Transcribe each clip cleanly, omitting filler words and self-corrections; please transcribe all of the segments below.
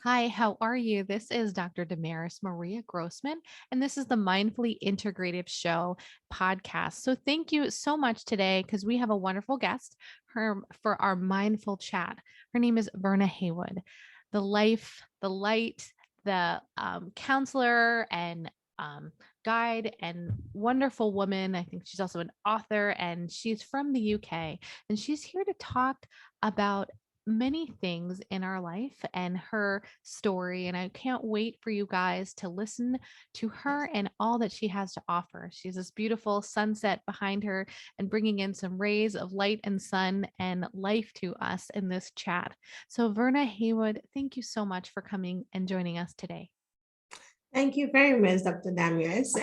Hi, how are you? This is Dr. Damaris Maria Grossman, and this is the Mindfully Integrative Show podcast. So, thank you so much today because we have a wonderful guest for our mindful chat. Her name is Verna Haywood, the life, the light, the counselor and guide and wonderful woman. I think she's also an author, and she's from the UK, and she's here to talk about many things in our life and her story. And I can't wait for you guys to listen to her and all that she has to offer. She has this beautiful sunset behind her and bringing in some rays of light and sun and life to us in this chat. So, Verna Haywood, thank you so much for coming and joining us today. Thank you very much, Dr. Damius.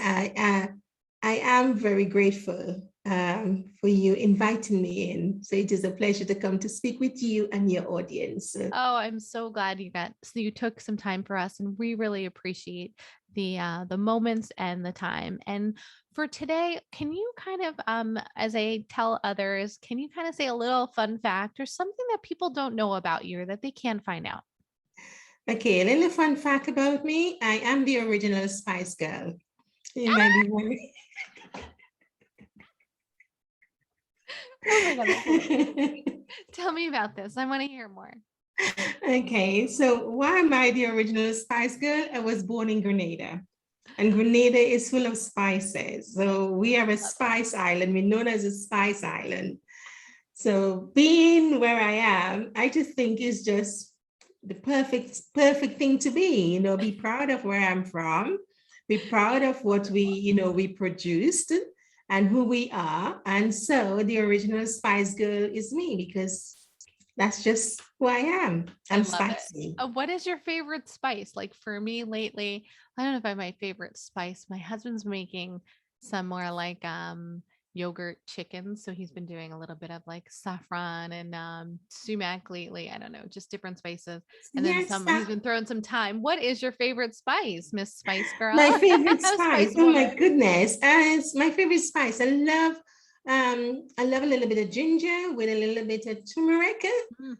I am very grateful for you inviting me in. So it is a pleasure to come to speak with you and your audience. Oh, I'm so glad you took some time for us, and we really appreciate the moments and the time. And for today, can you kind of as I tell others, can you kind of say a little fun fact or something that people don't know about you or that they can find out? Okay, a little fun fact about me. I am the original Spice Girl. You might be wondering. Oh my God, that's hilarious. Tell me about this. I want to hear more. Okay, so why am I the original Spice Girl? I was born in Grenada. And Grenada is full of spices. So we are a Love it. spice island. We're known as a spice island. So being where I am, I just think is just the perfect thing to be, be proud of where I'm from, be proud of what we produced and who we are. And so the original Spice Girl is me because that's just who I am. I I'm love it. spicy. What is your favorite spice? Like for me lately, I don't know if I have my favorite spice. My husband's making some more like yogurt chicken. So he's been doing a little bit of like saffron and sumac lately. I don't know, just different spices. And then Yes, he's been throwing some time. What is your favorite spice, Miss Spice my Girl? favorite spice. Spice Oh my woman. goodness. It's my favorite spice. I love a little bit of ginger with a little bit of turmeric.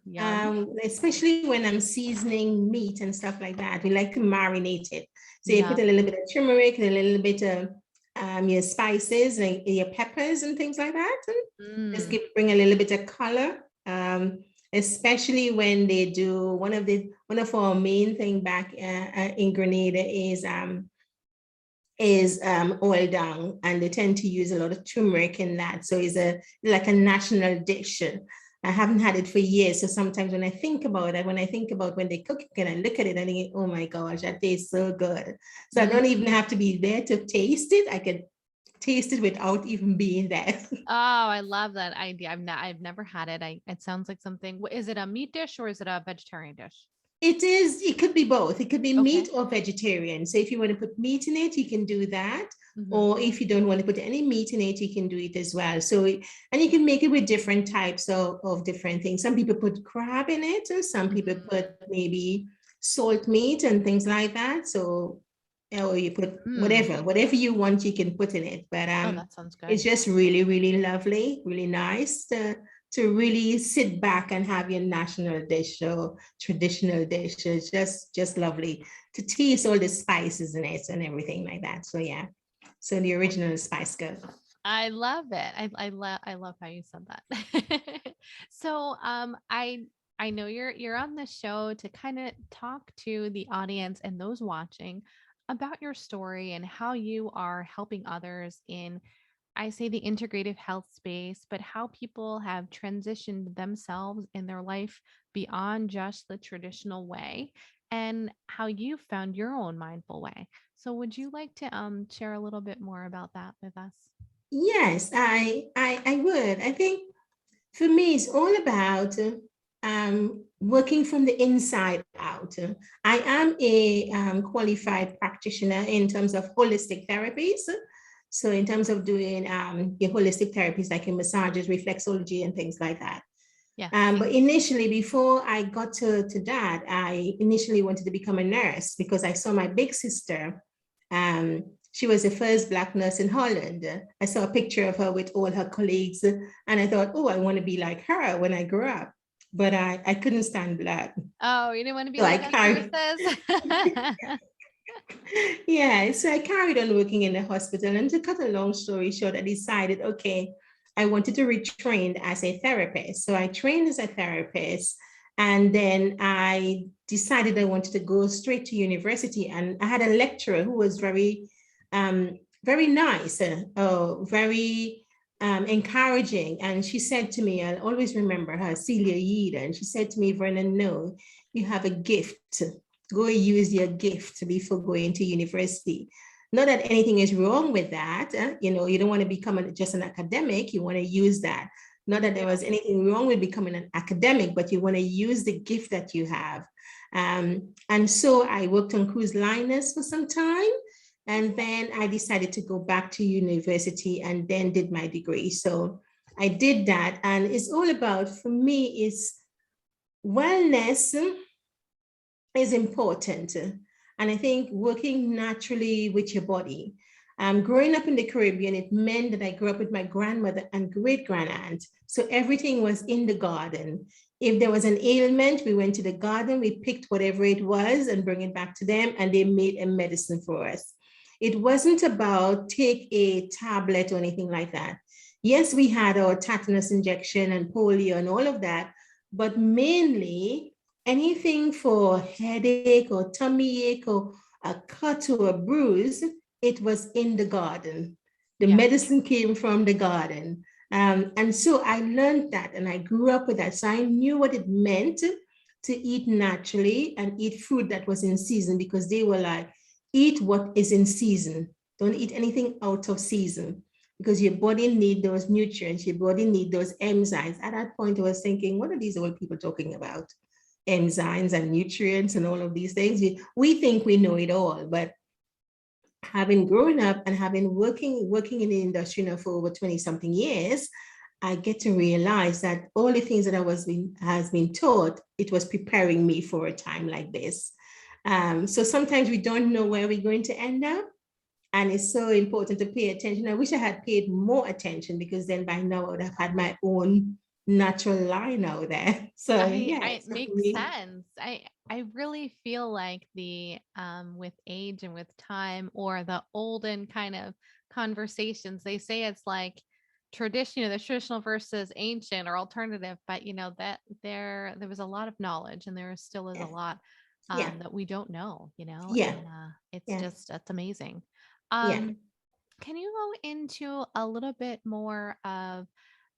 Yum. Especially when I'm seasoning meat and stuff like that. We like to marinate it. So you put Yum. a little bit of turmeric and a little bit of your spices and your peppers and things like that. And just Mm. bring a little bit of color. Especially when they do one of our main thing back in Grenada is oil down, and they tend to use a lot of turmeric in that. So it's like a national dish. I haven't had it for years. So sometimes when I think about it, when I think about when they cook it, and I look at it and think, oh my gosh, that tastes so good. So I don't even Mm. have to be there to taste it. I can taste it without even being there. Oh, I love that idea. I've never had it. It sounds like something. Is it a meat dish or is it a vegetarian dish? It could be both. It could be Okay. meat or vegetarian. So if you want to put meat in it, you can do that. Hmm. Or if you don't want to put any meat in it, you can do it as well. And you can make it with different types of different things. Some people put crab in it, or some people put Hmm. maybe salt meat and things like that. So, or you put Mm. whatever you want, you can put in it. But Oh, that sounds it's good. just really, really lovely, really nice to really sit back and have your national dish or traditional dish. It's just lovely to taste all the spices in it and everything like that. So yeah, so the original Spice Girl. I love it. I love how you said that. So, I know you're on the show to kind of talk to the audience and those watching about your story and how you are helping others in, I say, the integrative health space, but how people have transitioned themselves in their life beyond just the traditional way and how you found your own mindful way. So would you like to share a little bit more about that with us? Yes, I would. I think for me, it's all about working from the inside out. I am a qualified practitioner in terms of holistic therapies. So, in terms of doing your holistic therapies like in massages, reflexology, and things like that. Yes. But initially, before I got to that, I initially wanted to become a nurse because I saw my big sister. She was the first Black nurse in Holland. I saw a picture of her with all her colleagues, and I thought, oh, I want to be like her when I grow up. but I couldn't stand blood. Oh, you didn't want to be So I like that, carried, nurses? yeah, so I carried on working in the hospital. And to cut a long story short, I decided, okay, I wanted to retrain as a therapist. So I trained as a therapist. And then I decided I wanted to go straight to university. And I had a lecturer who was very nice, very encouraging. And she said to me, I'll always remember her, Celia Yeed. And she said to me, Verna, no, you have a gift. Go use your gift before going to university. Not that anything is wrong with that. You don't want to become just an academic. You want to use that. Not that there was anything wrong with becoming an academic, but you want to use the gift that you have. And so I worked on cruise liners for some time. And then I decided to go back to university and then did my degree. So I did that. And it's all about, for me, is wellness is important. And I think working naturally with your body. Growing up in the Caribbean, it meant that I grew up with my grandmother and great grandaunt. So everything was in the garden. If there was an ailment, we went to the garden, we picked whatever it was and bring it back to them, and they made a medicine for us. It wasn't about take a tablet or anything like that. Yes, we had our tetanus injection and polio and all of that, but mainly anything for headache or tummy ache or a cut or a bruise, it was in the garden. The medicine came from the garden. And so I learned that and I grew up with that. So I knew what it meant to eat naturally and eat food that was in season, because they were like, eat what is in season. Don't eat anything out of season, because your body need those nutrients, your body need those enzymes. At that point, I was thinking, what are these old people talking about? Enzymes and nutrients and all of these things. We think we know it all, but having grown up and having working in the industry now for over 20 something years, I get to realize that all the things that has been taught, it was preparing me for a time like this. So sometimes we don't know where we're going to end up. And it's so important to pay attention. I wish I had paid more attention, because then by now I would have had my own natural line out there. So yeah, It makes sense. I really feel like the with age and with time, or the olden kind of conversations, they say it's like tradition, the traditional versus ancient or alternative, but that there was a lot of knowledge, and there still is a lot yeah, that we don't know, yeah, and yeah, it's amazing. yeah. Can you go into a little bit more of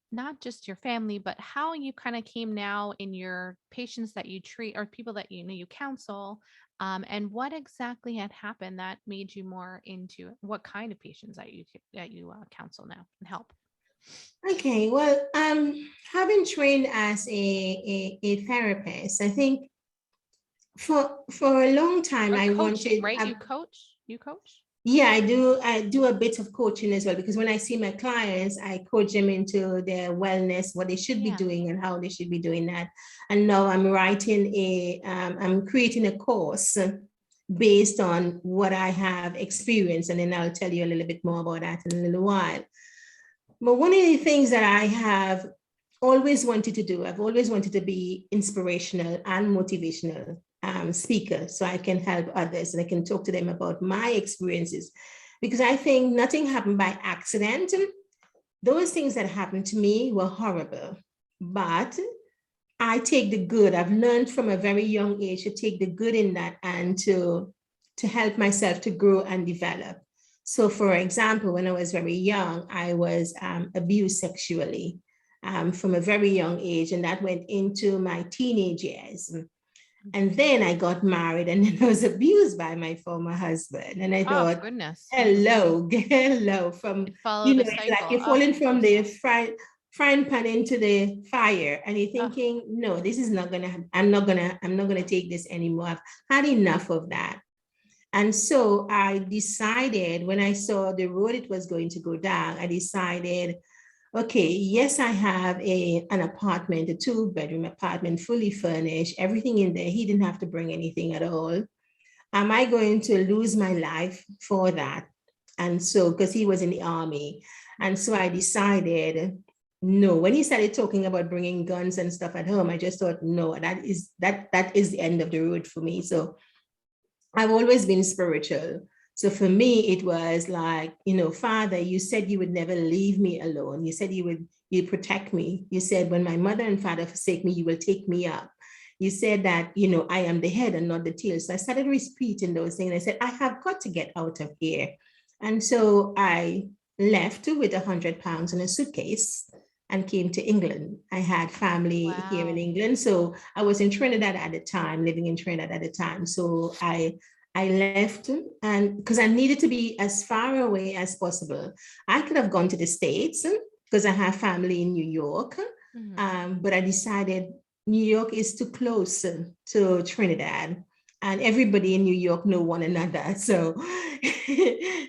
not just your family, but how you kind of came now in your patients that you treat or people that you counsel, and what exactly had happened that made you more into what kind of patients that you counsel now and help? Okay, well, having trained as a therapist, I think for a long time Or I coaching, wanted. right? You coach. Yeah, I do a bit of coaching as well, because when I see my clients, I coach them into their wellness, what they should be Yeah. doing and how they should be doing that. And now I'm creating a course based on what I have experienced, and then I'll tell you a little bit more about that in a little while. But one of the things that I have always wanted to do, I've always wanted to be inspirational and motivational speaker, so I can help others and I can talk to them about my experiences, because I think nothing happened by accident. Those things that happened to me were horrible, but I take the good. I've learned from a very young age to take the good in that and to help myself to grow and develop. So, for example, when I was very young, I was abused sexually from a very young age, and that went into my teenage years. And then I got married, and then I was abused by my former husband. And I Oh thought, goodness. hello, hello, from, It followed a it's like cycle. you're Oh, falling I'm so from the sorry. frying pan into the fire, and you're Oh, thinking, no, this is not gonna, I'm not gonna take this anymore. I've had enough of that. And so I decided, when I saw the road it was going to go down, I decided, okay, yes, I have an apartment, a 2-bedroom apartment, fully furnished, everything in there. He didn't have to bring anything at all. Am I going to lose my life for that? And so, because he was in the army. And so I decided, no, when he started talking about bringing guns and stuff at home, I just thought, no, that is the end of the road for me. So I've always been spiritual. So for me, it was like, Father, you said you would never leave me alone. You said you protect me. You said, when my mother and father forsake me, you will take me up. You said that, I am the head and not the tail. So I started repeating those things. I said, I have got to get out of here. And so I left with £100 in a suitcase and came to England. I had family here in Wow. England. So I was in Trinidad at the time, living in Trinidad at the time. So I left, and because I needed to be as far away as possible. I could have gone to the States because I have family in New York, Mhm. but I decided New York is too close to Trinidad, and everybody in New York know one another. So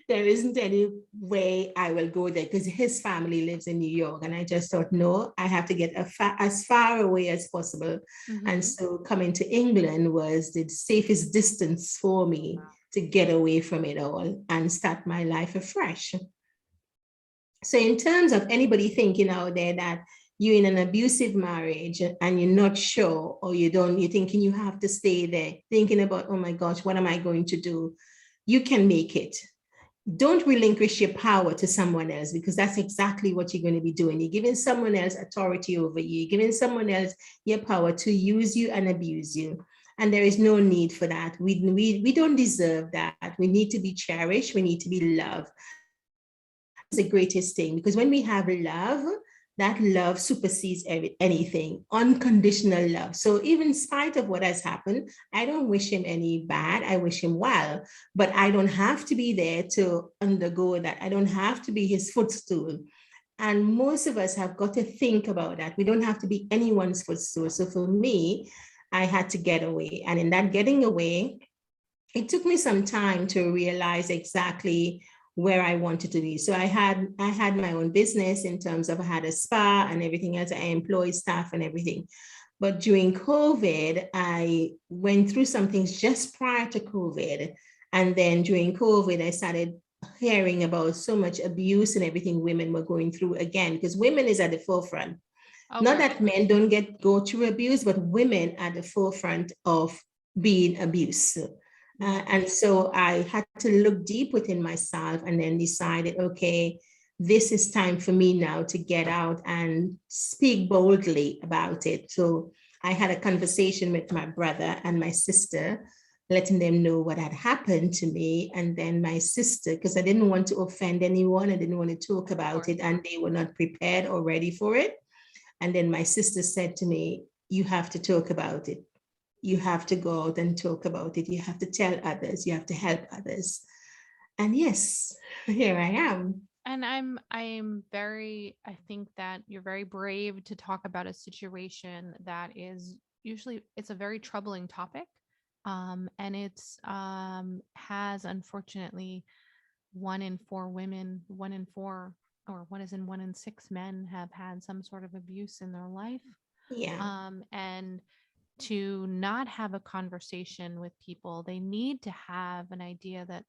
there isn't any way I will go there because his family lives in New York. And I just thought, no, I have to get as far away as possible. And Mhm. so coming to England was the safest distance for me to get away from it all and start my life afresh. So, in terms of anybody thinking out there that you're in an abusive marriage and you're not sure, or you're thinking you have to stay there, thinking about, oh my gosh, what am I going to do? You can make it. Don't relinquish your power to someone else, because that's exactly what you're going to be doing. You're giving someone else authority over you, you're giving someone else your power to use you and abuse you. And there is no need for that. We don't deserve that. We need to be cherished. We need to be loved. The greatest thing, because when we have love, that love supersedes anything, unconditional love. So even in spite of what has happened, I don't wish him any bad. I wish him well, but I don't have to be there to undergo that. I don't have to be his footstool. And most of us have got to think about that. We don't have to be anyone's footstool. So for me, I had to get away. And in that getting away, it took me some time to realize exactly where I wanted to be. So I had my own business in terms of I had a spa and everything else. I employed staff and everything. But during COVID, I went through some things just prior to COVID. And then during COVID, I started hearing about so much abuse and everything women were going through again, because women is at the forefront. Oh, Not very that much. men don't go through abuse, but women at the forefront of being abused. Yeah. And so I had to look deep within myself and then decided, okay, this is time for me now to get out and speak boldly about it. So I had a conversation with my brother and my sister, letting them know what had happened to me. And then my sister, because I didn't want to offend anyone, I didn't want to talk Of about course. it, and they were not prepared or ready for it. And then my sister said to me, you have to talk about it. You have to go out and talk about it. You have to tell others. You have to help others. And yes, here I am. And I'm very, I think that you're very brave to talk about a situation that is usually, it's a very troubling topic. And it's has, unfortunately, 1 in 4 women, 1 in 4, or what is in 1 in 6 men have had some sort of abuse in their life. Yeah. And to not have a conversation with people, they need to have an idea that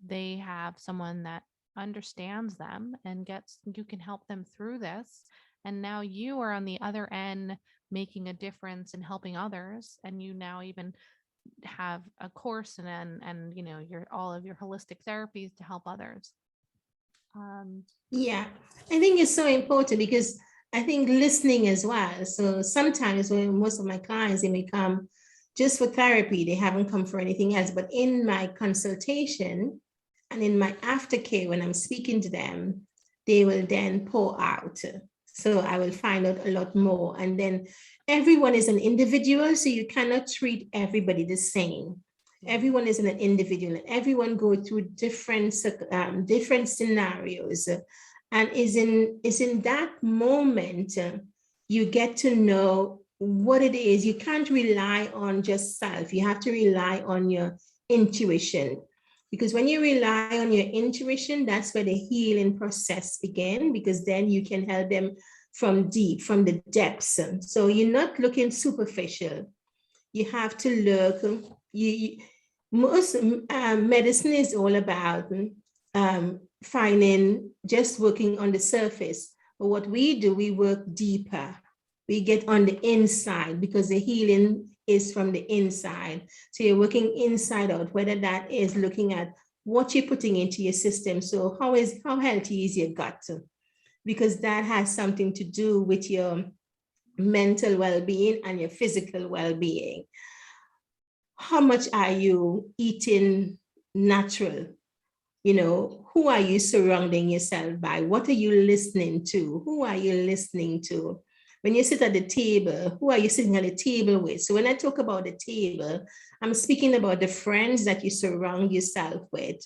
they have someone that understands them and gets, you can help them through this. And now you are on the other end making a difference and helping others. And you now even have a course and your all of your holistic therapies to help others. Um, Yeah. I think it's so important because I think listening as well. So sometimes when most of my clients, they may come just for therapy, they haven't come for anything else. But in my consultation and in my aftercare, when I'm speaking to them, they will then pour out. So I will find out a lot more. And then everyone is an individual, so you cannot treat everybody the same. yeah. Everyone is an individual, and everyone go through different scenarios, and is in that moment you get to know what it is. You can't rely on just self. You have to rely on your intuition, because when you rely on your intuition, that's where the healing process begins, because then you can help them from deep, from the depths. So you're not looking superficial. You have to look. You most medicine is all about finding, just working on the surface, But what we do, we work deeper. We get on the inside because the healing is from the inside. So you're working inside out, whether that is looking at what you're putting into your system. So how healthy is your gut? Because that has something to do with your mental well-being and your physical well-being. How much are you eating natural? Who are you surrounding yourself by? What are you listening to? Who are you listening to? When you sit at the table, who are you sitting at the table with? So when I talk about the table, I'm speaking about the friends that you surround yourself with.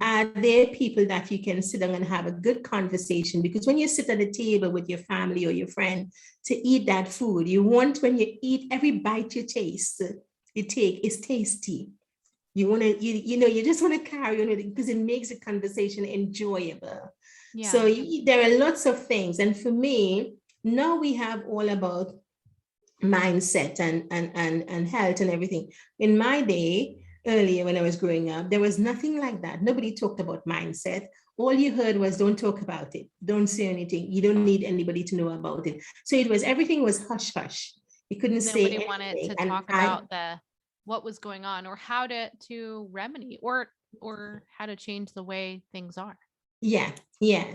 Are there people that you can sit down and have a good conversation? Because when you sit at the table with your family or your friend to eat that food, you want, when you eat, every bite you take is tasty. You want to, you just want to carry on with it because it makes the conversation enjoyable. Yeah. So there are lots of things. And for me, now we have all about mindset and health and everything. In my day, earlier when I was growing up, there was nothing like that. Nobody talked about mindset. All you heard was, don't talk about it. Don't say anything. You don't need anybody to know about it. So everything was hush hush. You couldn't say anything. Nobody wanted to talk about what was going on or how to remedy or how to change the way things are. Yeah.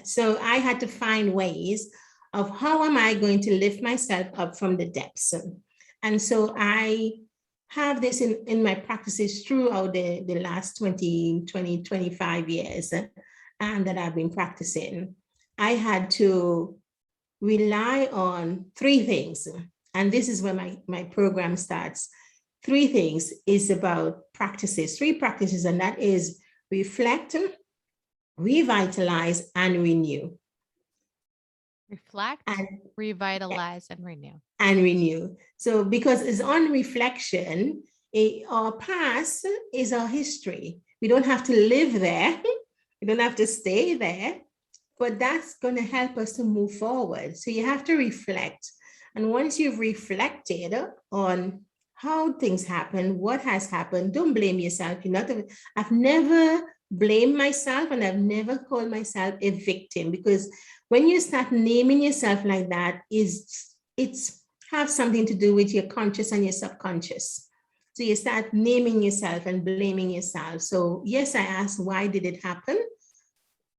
So I had to find ways of how am I going to lift myself up from the depths. And so I have this in my practices throughout the last 25 years that I've been practicing. I had to rely on three things. And this is where my program starts. Three things is about practices, three practices, and that is reflect, revitalize, and renew. Reflect, revitalize, and renew. And renew. So because it's on reflection, our past is our history. We don't have to live there. We don't have to stay there, but that's going to help us to move forward. So you have to reflect. And once you've reflected on how things happen, what has happened, don't blame yourself. I've never blamed myself and I've never called myself a victim, because when you start naming yourself like that, it's have something to do with your conscious and your subconscious. So you start naming yourself and blaming yourself. So yes, I asked, why did it happen?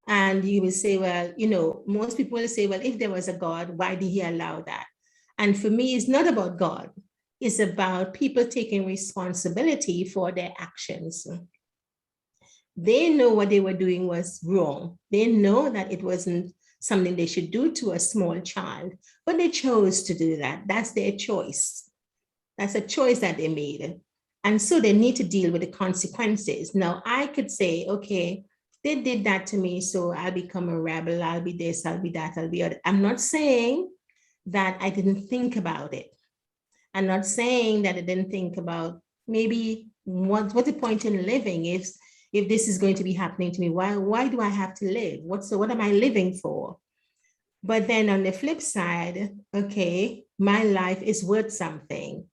And you will say, well, most people will say, well, if there was a God, why did he allow that? And for me, it's not about God. It's about people taking responsibility for their actions. They know what they were doing was wrong. They know that it wasn't something they should do to a small child, but they chose to do that. That's their choice. That's a choice that they made. And so they need to deal with the consequences. Now, I could say, okay, they did that to me, so I'll become a rebel, I'll be this, I'll be that, I'll be other. I'm not saying that I didn't think about it. I'm not saying that I didn't think about maybe what's the point in living if this is going to be happening to me. Why do I have to live? What am I living for? But then on the flip side, okay, my life is worth something.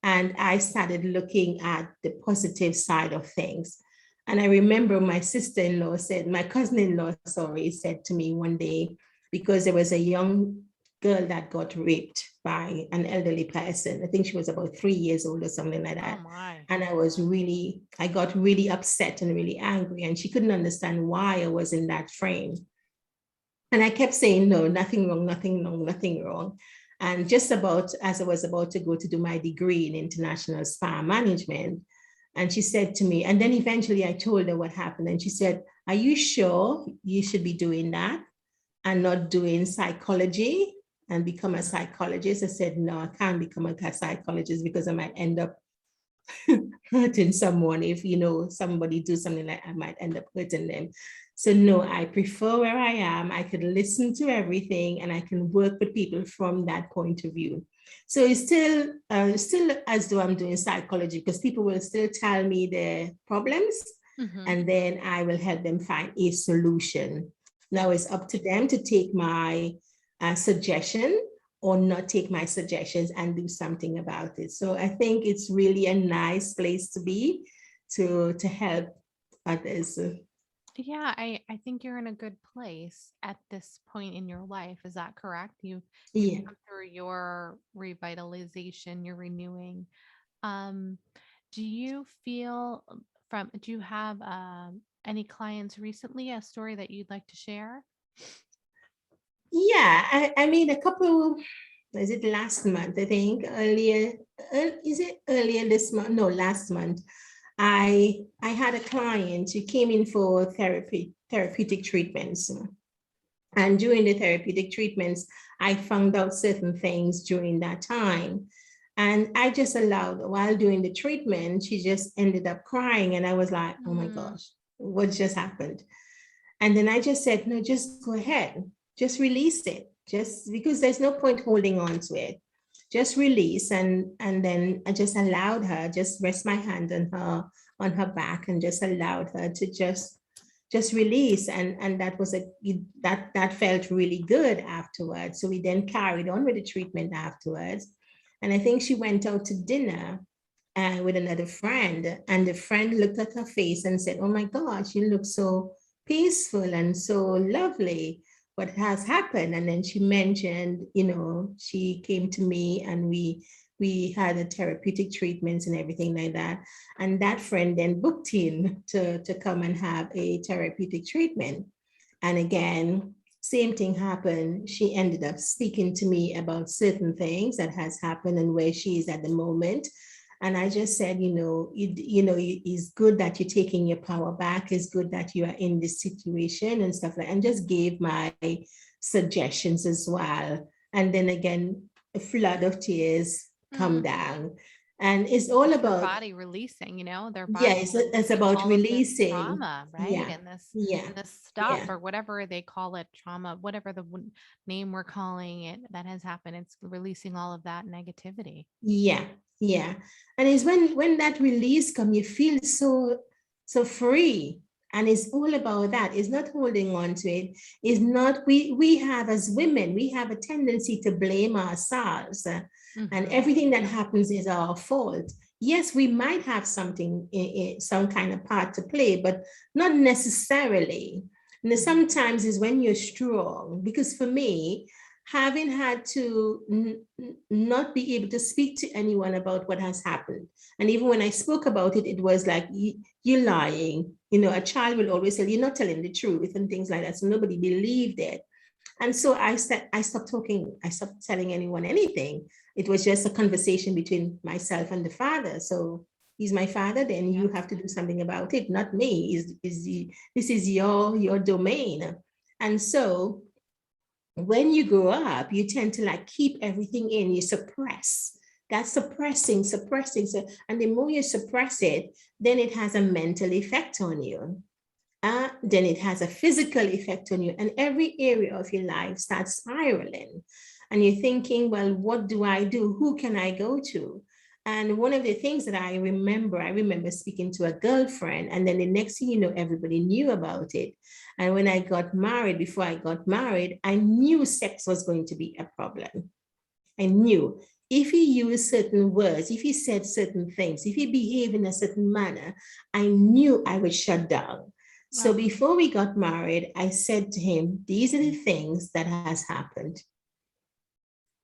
And I started looking at the positive side of things. And I remember my cousin-in-law said to me one day, because there was a young girl that got raped by an elderly person. I think she was about 3 years old or something like that. Oh my. And I got really upset and really angry, and she couldn't understand why I was in that frame. And I kept saying, no, nothing wrong, nothing wrong, nothing wrong. And just about as I was about to go to do my degree in international spa management, and she said to me, and then eventually I told her what happened. And she said, are you sure you should be doing that and not doing psychology and become a psychologist? I said, no, I can't become a psychologist because I might end up hurting someone. If somebody do something like I might end up hurting them. So no, I prefer where I am. I could listen to everything and I can work with people from that point of view. So it's still as though I'm doing psychology, because people will still tell me their problems, and then I will help them find a solution. Now it's up to them to take my suggestion or not take my suggestions and do something about it. So I think it's really a nice place to be, to help others. Yeah, I think you're in a good place at this point in your life. Is that correct? You've Yeah. gone through your revitalization, your renewing. Um, do you feel do you have any clients recently, a story that you'd like to share? Yeah, I made a couple, is it last month? I think earlier, is it earlier this month? No, last month. I had a client who came in for therapeutic treatments. And during the therapeutic treatments, I found out certain things during that time. And I just allowed, while doing the treatment, she just ended up crying. And I was like, oh my Mm, gosh, what just happened? And then I just said, no, just go ahead, just release it, just because there's no point holding on to it. Just release. And then I just allowed her, just rest my hand on her back and just allowed her to just release. And that was that felt really good afterwards. So we then carried on with the treatment afterwards. And I think she went out to dinner with another friend. And the friend looked at her face and said, oh my gosh, you look so peaceful and so lovely. What has happened? And then she mentioned, she came to me and we had a therapeutic treatments and everything like that. And that friend then booked in to come and have a therapeutic treatment. And again, same thing happened. She ended up speaking to me about certain things that has happened and where she is at the moment. And I just said, it's good that you're taking your power back. It's good that you are in this situation and stuff like, and just gave my suggestions as well. And then again, a flood of tears come mm. down. And it's all Just their about, body releasing, their yeah, body it's releasing about all of this releasing. trauma, right? Yeah, And yeah, this stuff yeah. or whatever they call it, trauma, whatever the name we're calling it that has happened. It's releasing all of that negativity. Yeah, yeah. And it's when that release come, you feel so free. And it's all about that. It's not holding on to it. It's not, we have as women, we have a tendency to blame ourselves. And Hmm. everything We that do. happens is our fault. Yes, we might have some kind of part to play, but not necessarily. And Hmm. sometimes is when you're strong, because for me, having had to not be able to speak to anyone about what has happened. And even when I spoke about it, it was like, you're lying. A child will always say, you're not telling the truth and things like that. So nobody believed it. And so I said, I stopped talking. I stopped telling anyone anything. It was just a conversation between myself and the father. So he's my father, then Yep. you have to do something about it, not me. This is your domain. And so when you grow up, you tend to like keep everything in, you suppress. That's suppressing. So, and the more you suppress it, then it has a mental effect on you. Then it has a physical effect on you, and every area of your life starts spiraling. And you're thinking, well, what do I do? Who can I go to? And one of the things that I remember speaking to a girlfriend, and then the next thing you know, everybody knew about it. And when I got married, before I got married, I knew sex was going to be a problem. I knew if he used certain words, if he said certain things, if he behaved in a certain manner, I knew I would shut down. So Oh, before we got married, I said to him, these are the things that has happened.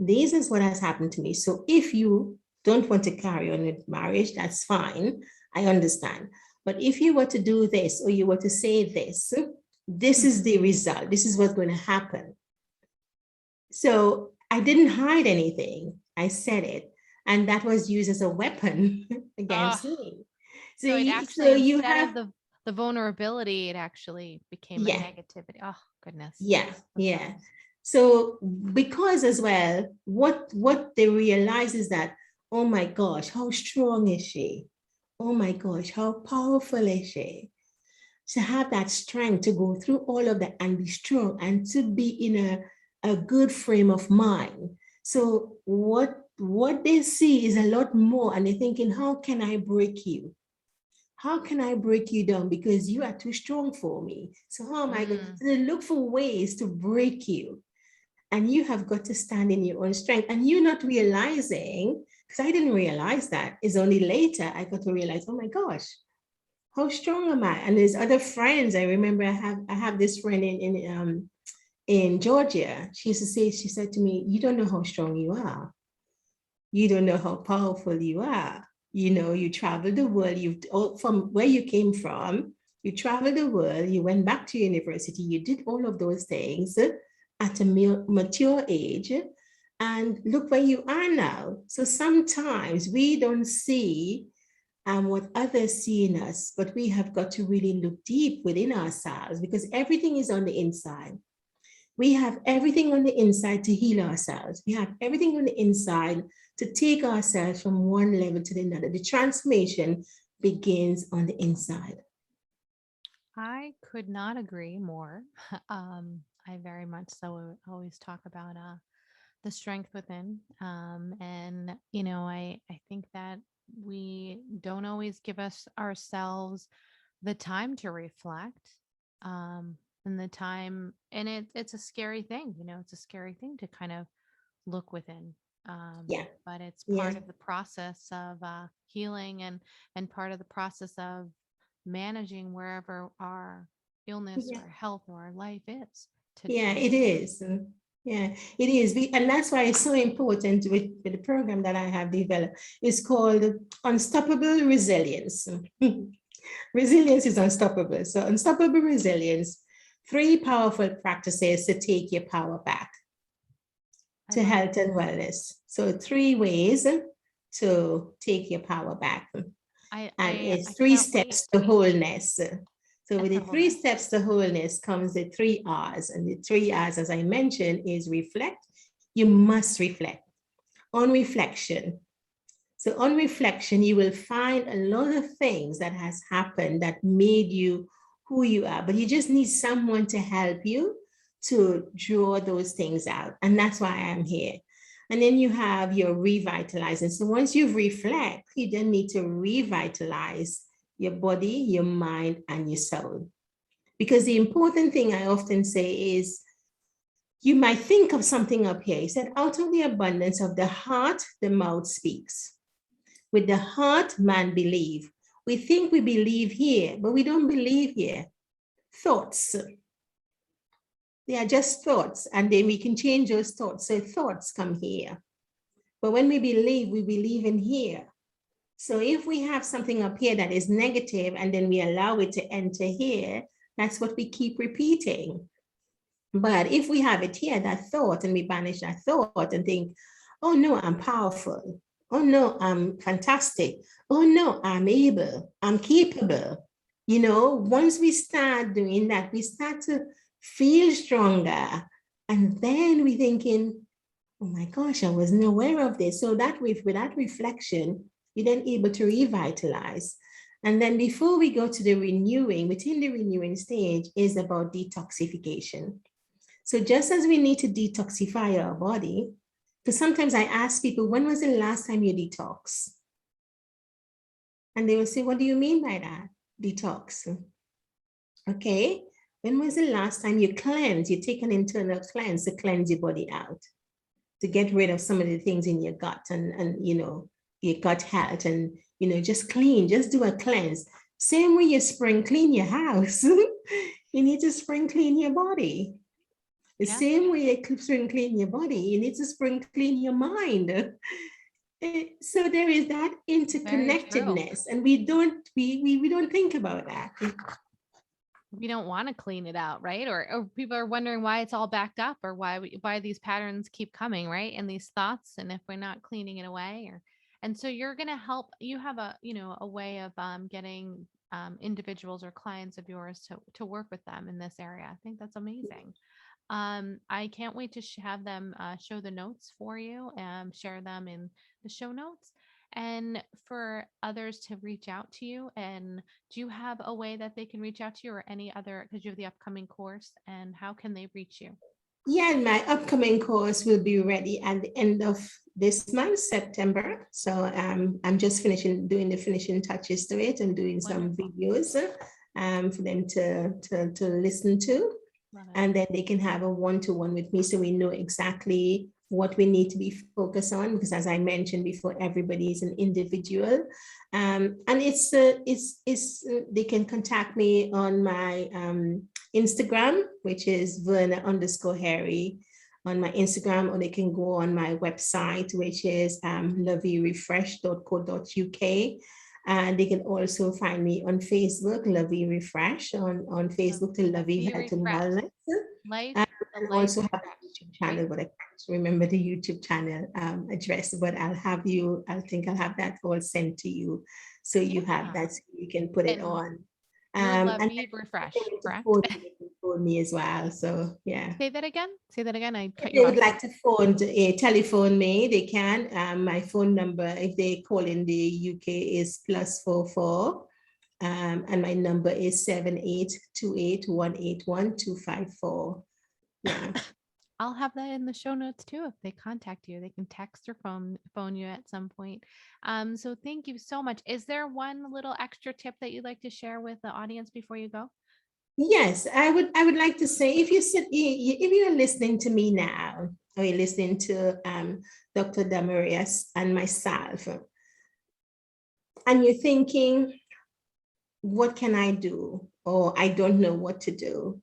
This is what has happened to me. So if you don't want to carry on with marriage, that's fine. I understand. But if you were to do this or you were to say this, this is the result. This is what's going to happen. So I didn't hide anything. I said it. And that was used as a weapon oh. against me. So So it so actually, you instead have, of the vulnerability, it actually became a yeah, negativity. Oh goodness, yeah, that yeah. sucks. So because as well, what they realize is that, oh my gosh, how strong is she? Oh my gosh, how powerful is she? To have that strength to go through all of that and be strong and to be in a good frame of mind. So what they see is a lot more, and they're thinking, how can I break you? How can I break you down? Because you are too strong for me. So how am I going? Mm, So they look for ways to break you. And you have got to stand in your own strength. And you're not realizing, because I didn't realize that. It's only later I got to realize, oh my gosh, how strong am I? And there's other friends. I remember I have this friend in Georgia. She used to say, she said to me, you don't know how strong you are. You don't know how powerful you are. You know, you traveled the world, from where you came from, you traveled the world, you went back to university, you did all of those things at a mature age, and look where you are now. So sometimes we don't see what others see in us, but we have got to really look deep within ourselves, because everything is on the inside. We have everything on the inside to heal ourselves. We have everything on the inside to take ourselves from one level to another. The transformation begins on the inside. I could not agree more. I very much so always talk about the strength within. And, I think that we don't always give ourselves the time to reflect. And the time, and it's a scary thing, it's a scary thing to kind of look within. Yeah, But it's yeah, part of the process of healing, and part of the process of managing wherever our illness yeah, or health or our life is yeah, today. it is. Yeah, it is. And that's why it's so important with the program that I have developed. It's called Unstoppable Resilience. Resilience is unstoppable. So, unstoppable resilience, 3 powerful practices to take your power back I to love it. health and wellness. So 3 ways to take your power back. And I it's three can't wait. steps to wholeness. So with It's the a three wholeness. steps to wholeness comes the 3 R's. And the 3 R's, as I mentioned, is reflect. You must reflect. On reflection. So on reflection, you will find a lot of things that has happened that made you who you are, but you just need someone to help you to draw those things out. And that's why I'm here. And then you have your revitalizing. So once you've reflect, you then need to revitalize your body, your mind, and your soul. Because the important thing I often say is, you might think of something up here. He said, out of the abundance of the heart, the mouth speaks. With the heart, man believe. We think we believe here, but we don't believe here. Thoughts. They are just thoughts, and then we can change those thoughts. So thoughts come here. But when we believe in here. So if we have something up here that is negative and then we allow it to enter here, that's what we keep repeating. But if we have it here, that thought, and we banish that thought and think, oh no, I'm powerful. Oh no, I'm fantastic. Oh no, I'm able. I'm capable. Once we start doing that, we start to feel stronger. And then we're thinking, oh my gosh, I wasn't aware of this. So that with that reflection, you're then able to revitalize. And then before we go to the renewing, within the renewing stage is about detoxification. So just as we need to detoxify our body, because sometimes I ask people, when was the last time you detox? And they will say, what do you mean by that? Detox. Okay. When was the last time you cleanse? You take an internal cleanse to cleanse your body out, to get rid of some of the things in your gut and your gut health, and just clean, just do a cleanse. Same way you spring clean your house, you need to spring clean your body. The Yeah, same way you spring clean your body, you need to spring clean your mind. So there is that very true. interconnectedness, and we don't think about that. We don't want to clean it out, right? Or people are wondering why it's all backed up, or why these patterns keep coming, right? And these thoughts, and if we're not cleaning it away, and so you're going to help. You have a way of getting individuals or clients of yours to work with them in this area. I think that's amazing. I can't wait to have them show the notes for you and share them in the show notes, and for others to reach out to you. And do you have a way that they can reach out to you, or any other, because you have the upcoming course, and how can they reach you? Yeah, my upcoming course will be ready at the end of this month, September. So I'm just doing the finishing touches to it, and doing some Wonderful. videos for them to listen to. Love it. And then they can have a one-to-one with me, so we know exactly what we need to be focused on, because as I mentioned before, everybody is an individual. And they can contact me on my Instagram, which is Verna_Harry on my Instagram, or they can go on my website, which is loveyrefresh.co.uk. And they can also find me on Facebook, Lovey Refresh, on Facebook to Lovey Health and Refresh. Wellness. Life, And the I life also have a refresh, YouTube right? channel, but I can't remember the YouTube channel address, but I think I'll have that all sent to you. So you have Yeah. that, so you can put it And on. your And Lovey if they refresh, want to correct? phone me, they can phone me as well. So yeah. Say that again. Say that again. I If cut they you would off. like to telephone me, they can. My phone number, if they call in the UK, is +44. And my number is 7828181254. Yeah. I'll have that in the show notes too. If they contact you, they can text or phone you at some point. So thank you so much. Is there one little extra tip that you'd like to share with the audience before you go? Yes, I would like to say, if you are listening to me now, or you're listening to Dr. Damarias and myself, and you're thinking, what can I do? Or I don't know what to do.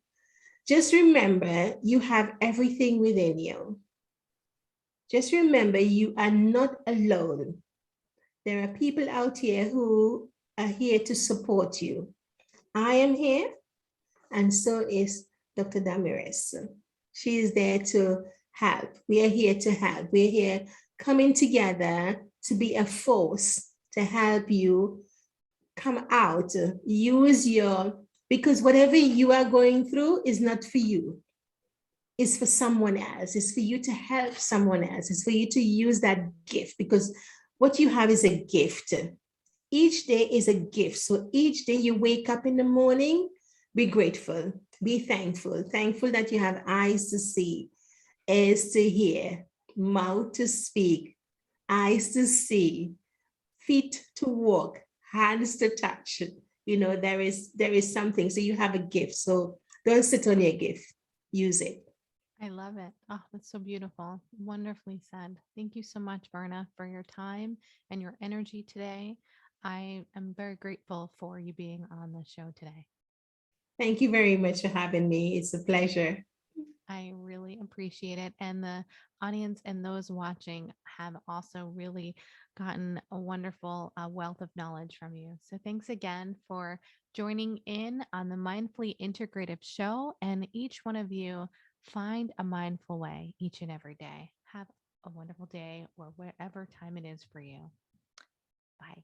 Just remember, you have everything within you. Just remember, you are not alone. There are people out here who are here to support you. I am here, and so is Dr. Damaris. She is there to help. We are here to help. We're here coming together to be a force to help you come out. Because whatever you are going through is not for you. It's for someone else. It's for you to help someone else. It's for you to use that gift, because what you have is a gift. Each day is a gift. So each day you wake up in the morning, be grateful, be thankful. Thankful that you have eyes to see, ears to hear, mouth to speak, eyes to see, feet to walk, hands to touch. There is something. So you have a gift. So don't sit on your gift. Use it. I love it. Oh, that's so beautiful. Wonderfully said. Thank you so much, Verna, for your time and your energy today. I am very grateful for you being on the show today. Thank you very much for having me. It's a pleasure. I really appreciate it. And the audience and those watching have also really gotten a wonderful wealth of knowledge from you. So thanks again for joining in on the Mindfully Integrative Show. And each one of you find a mindful way each and every day. Have a wonderful day or whatever time it is for you. Bye.